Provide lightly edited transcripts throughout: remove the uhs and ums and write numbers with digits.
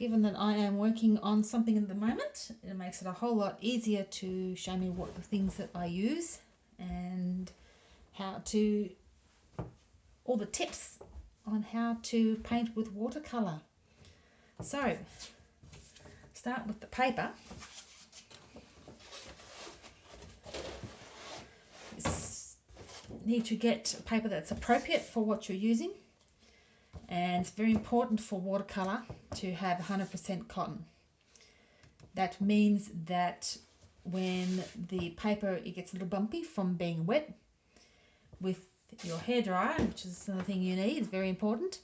given that I am working on something at the moment, it makes it a whole lot easier to show me what the things that I use and how to, all the tips on how to paint with watercolour. So, start with the paper. You need to get a paper that's appropriate for what you're using, and it's very important for watercolour to have 100% cotton. That means that when the paper it gets a little bumpy from being wet, with your hairdryer, which is another thing you need, is very important,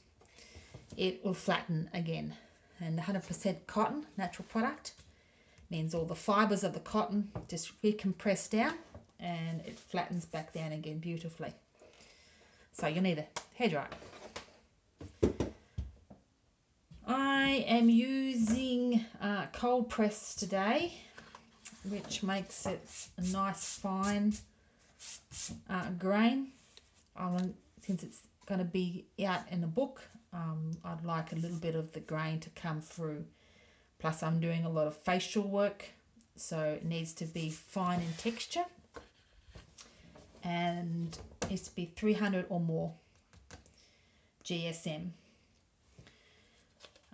it will flatten again. And 100% cotton, natural product, means all the fibres of the cotton just recompress down and it flattens back down again beautifully. So you'll need a hairdryer. I am using cold press today, which makes it a nice fine grain. Since it's going to be out in a book, I'd like a little bit of the grain to come through. Plus I'm doing a lot of facial work, so it needs to be fine in texture and it needs to be 300 or more GSM.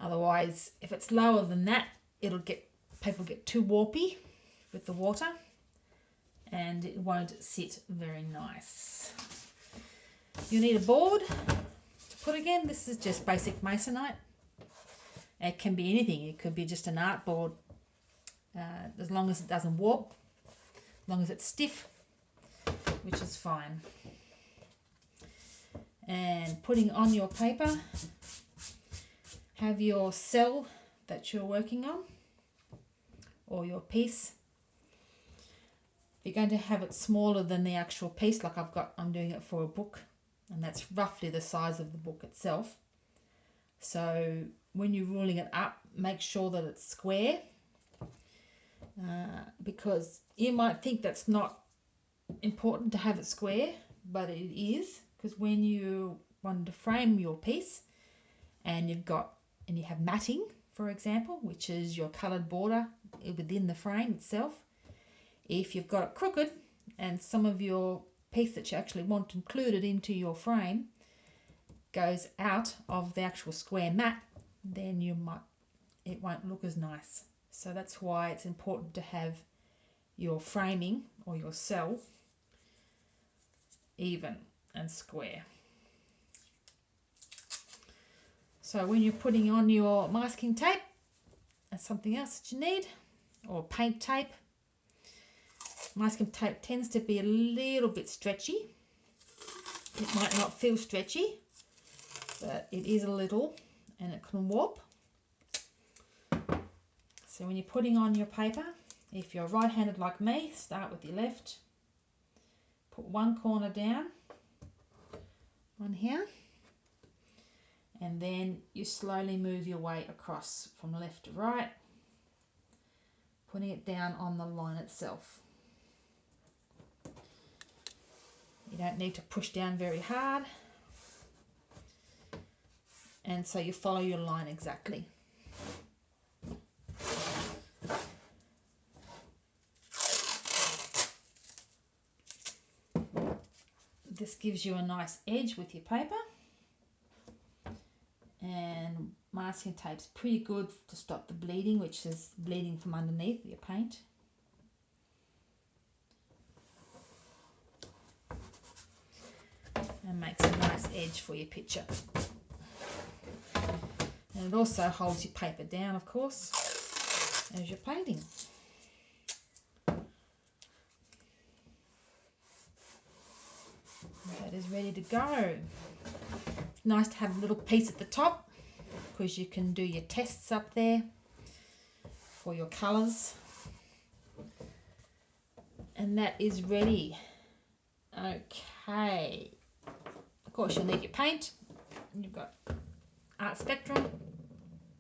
Otherwise, if it's lower than that, paper will get too warpy with the water and it won't sit very nice. You need a board to put again. This is just basic masonite. It can be anything. It could be just an art board, as long as it doesn't warp, as long as it's stiff, which is fine. And putting on your paper, have your cell that you're working on or your piece. You're going to have it smaller than the actual piece, like I'm doing it for a book, and that's roughly the size of the book itself. So when you're ruling it up, make sure that it's square, because you might think that's not important to have it square, but it is, because when you want to frame your piece and you have matting, for example, which is your coloured border within the frame itself, if you've got it crooked and some of your piece that you actually want included into your frame goes out of the actual square mat, then it won't look as nice. So that's why it's important to have your framing or your cell even and square. So when you're putting on your masking tape, that's something else that you need, or paint tape. Masking tape tends to be a little bit stretchy. It might not feel stretchy, but it is a little, and it can warp. So when you're putting on your paper, if you're right-handed like me, start with your left. Put one corner down, one here, and then you slowly move your way across from left to right, putting it down on the line itself. You don't need to push down very hard, and so you follow your line exactly. This gives you a nice edge with your paper, and masking tape's pretty good to stop the bleeding, which is bleeding from underneath your paint. And makes a nice edge for your picture. And it also holds your paper down, of course, as you're painting. That is ready to go. It's nice to have a little piece at the top because you can do your tests up there for your colours. And that is ready. Okay. Of course, you'll need your paint. You've got Art Spectrum,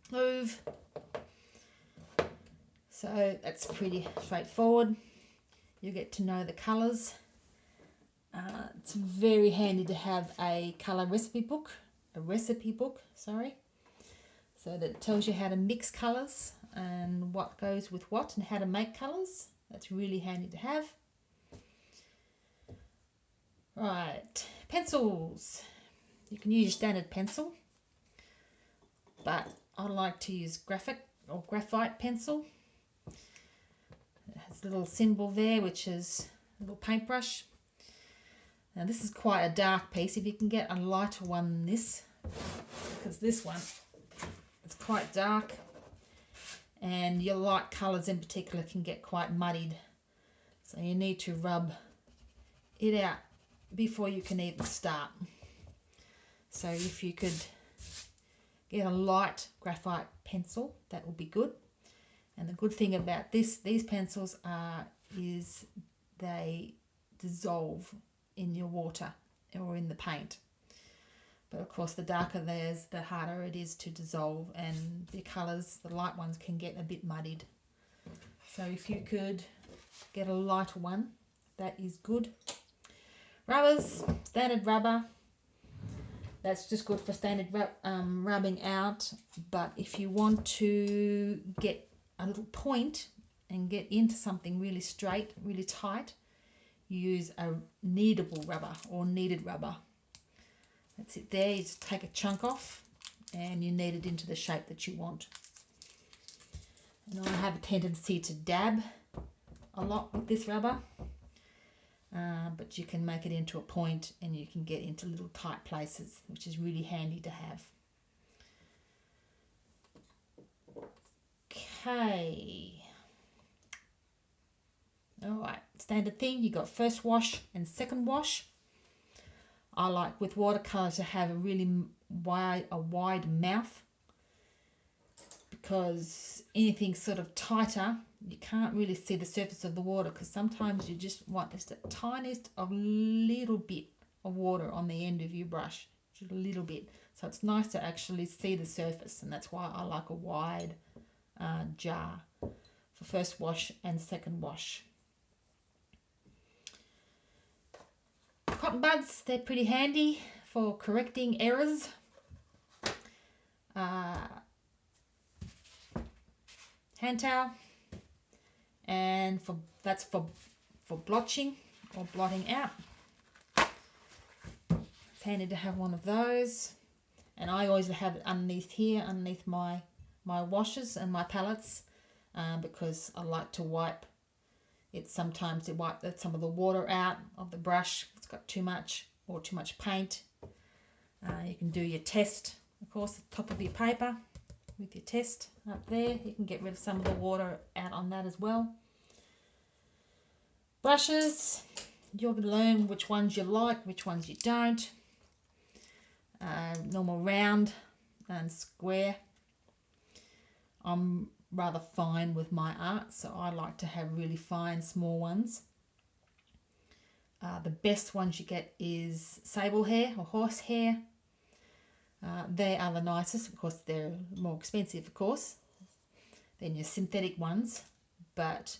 Move. So that's pretty straightforward. You get to know the colours. It's very handy to have a colour recipe book, so that it tells you how to mix colours and what goes with what and how to make colours. That's really handy to have. Right, pencils. You can use your standard pencil, but I like to use graphite pencil. It has a little symbol there, which is a little paintbrush. Now this is quite a dark piece. If you can get a lighter one than this, because this one is quite dark, and your light colours in particular can get quite muddied. So you need to rub it out before you can even start. So if you could get a light graphite pencil, that will be good. And the good thing about these pencils is they dissolve in your water or in the paint. But of course, the darker theirs, the harder it is to dissolve, and the colours, the light ones, can get a bit muddied. So if you could get a lighter one, that is good. Rubbers, standard rubber. That's just good for standard rubbing out. But if you want to get a little point and get into something really straight, really tight, you use a kneadable rubber or kneaded rubber. That's it there. You just take a chunk off and you knead it into the shape that you want. And I have a tendency to dab a lot with this rubber, but you can make it into a point and you can get into little tight places, which is really handy to have. Okay. Alright, standard thing, you got first wash and second wash. I like with watercolour to have a really wide mouth, because anything sort of tighter, you can't really see the surface of the water, because sometimes you just want just the tiniest of little bit of water on the end of your brush, just a little bit. So it's nice to actually see the surface, and that's why I like a wide jar for first wash and second wash. Cotton buds, they're pretty handy for correcting errors. Hand towel, and that's for blotching or blotting out. It's handy to have one of those, and I always have it underneath here, underneath my washes and my palettes, because I like to wipe it sometimes to wipe some of the water out of the brush. It's got too much or too much paint. You can do your test, of course, at the top of your paper with your test up there. You can get rid of some of the water out on that as well. Brushes, you're going to learn which ones you like, which ones you don't. Normal round and square. I'm rather fine with my art, so I like to have really fine small ones. The best ones you get is sable hair or horse hair. They are the nicest. Of course, they're more expensive, of course, than your synthetic ones. But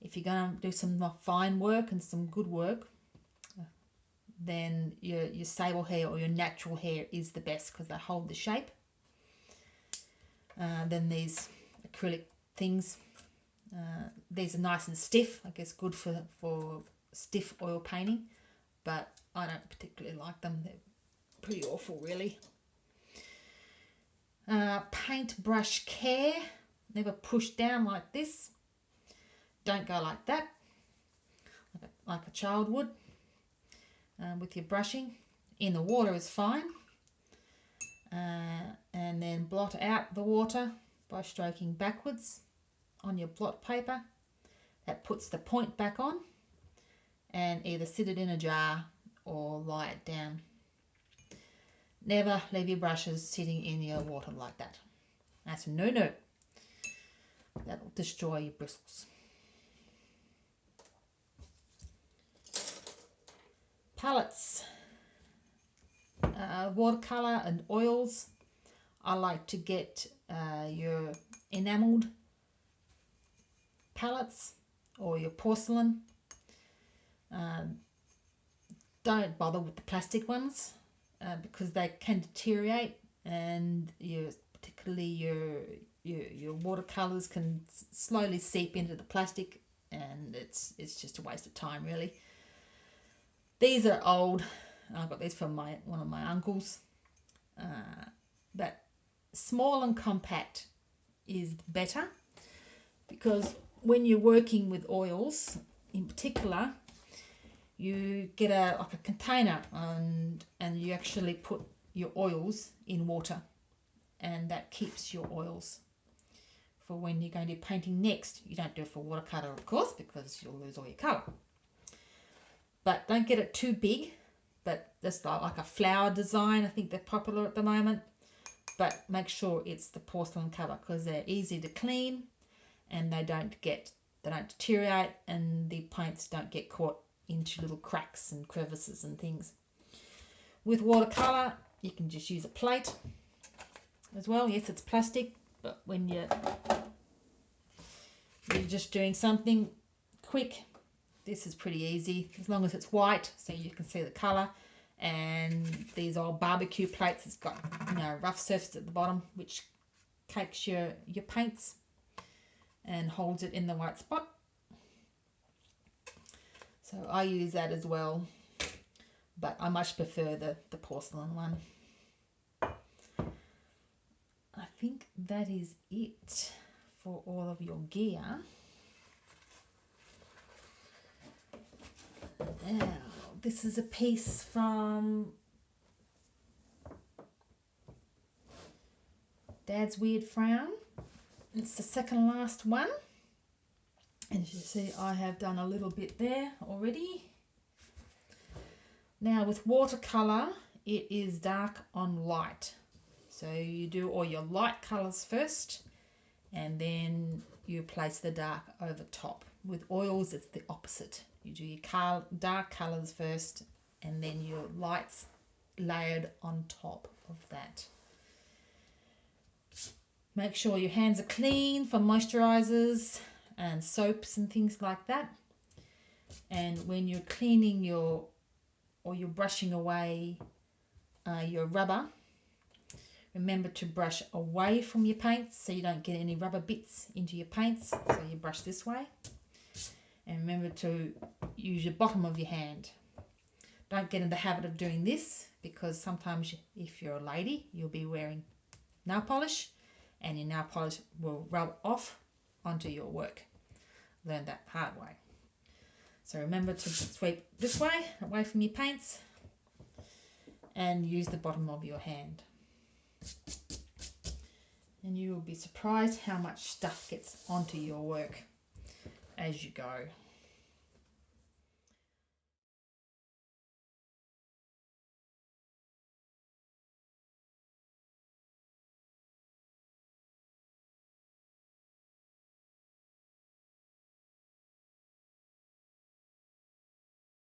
if you're going to do some fine work and some good work, then your sable hair or your natural hair is the best, because they hold the shape. Then these acrylic things, these are nice and stiff. I guess good for stiff oil painting, but I don't particularly like them. They're pretty awful, really. Paintbrush care. Never push down like this. Don't go like that, like a child would. With your brushing, in the water is fine. And then blot out the water by stroking backwards on your blot paper. That puts the point back on, and either sit it in a jar or lie it down. Never leave your brushes sitting in your water like that. That's a no-no. That'll destroy your bristles. Palettes. Watercolour and oils. I like to get your enamelled palettes or your porcelain. Don't bother with the plastic ones, because they can deteriorate, and your particularly your watercolors can slowly seep into the plastic, and it's just a waste of time really. These are old. I got these from one of my uncles, but small and compact is better, because when you're working with oils in particular, you get a container, and you actually put your oils in water, and that keeps your oils for when you're going to be painting next. You don't do it for watercolor, of course, because you'll lose all your colour. But don't get it too big, but just like a flower design, I think they're popular at the moment. But make sure it's the porcelain cover, because they're easy to clean and they don't deteriorate, and the paints don't get caught into little cracks and crevices and things. With watercolor, you can just use a plate as well. Yes, it's plastic, but when you're just doing something quick, this is pretty easy, as long as it's white so you can see the color. And these old barbecue plates, it's got rough surface at the bottom, which takes your paints and holds it in the right spot. So I use that as well, but I much prefer the porcelain one. I think that is it for all of your gear. Now, this is a piece from Dad's Weird Frown. It's the second last one. And as you see, I have done a little bit there already. Now with watercolour, it is dark on light. So you do all your light colours first, and then you place the dark over top. With oils, it's the opposite. You do your dark colours first, and then your lights layered on top of that. Make sure your hands are clean for moisturisers and soaps and things like that. And when you're cleaning or you're brushing away your rubber, remember to brush away from your paints so you don't get any rubber bits into your paints. So you brush this way. And remember to use your bottom of your hand. Don't get in the habit of doing this, because sometimes if you're a lady, you'll be wearing nail polish, and your nail polish will rub off onto your work. Learn that hard way. So remember to sweep this way, away from your paints, and use the bottom of your hand. And you will be surprised how much stuff gets onto your work as you go.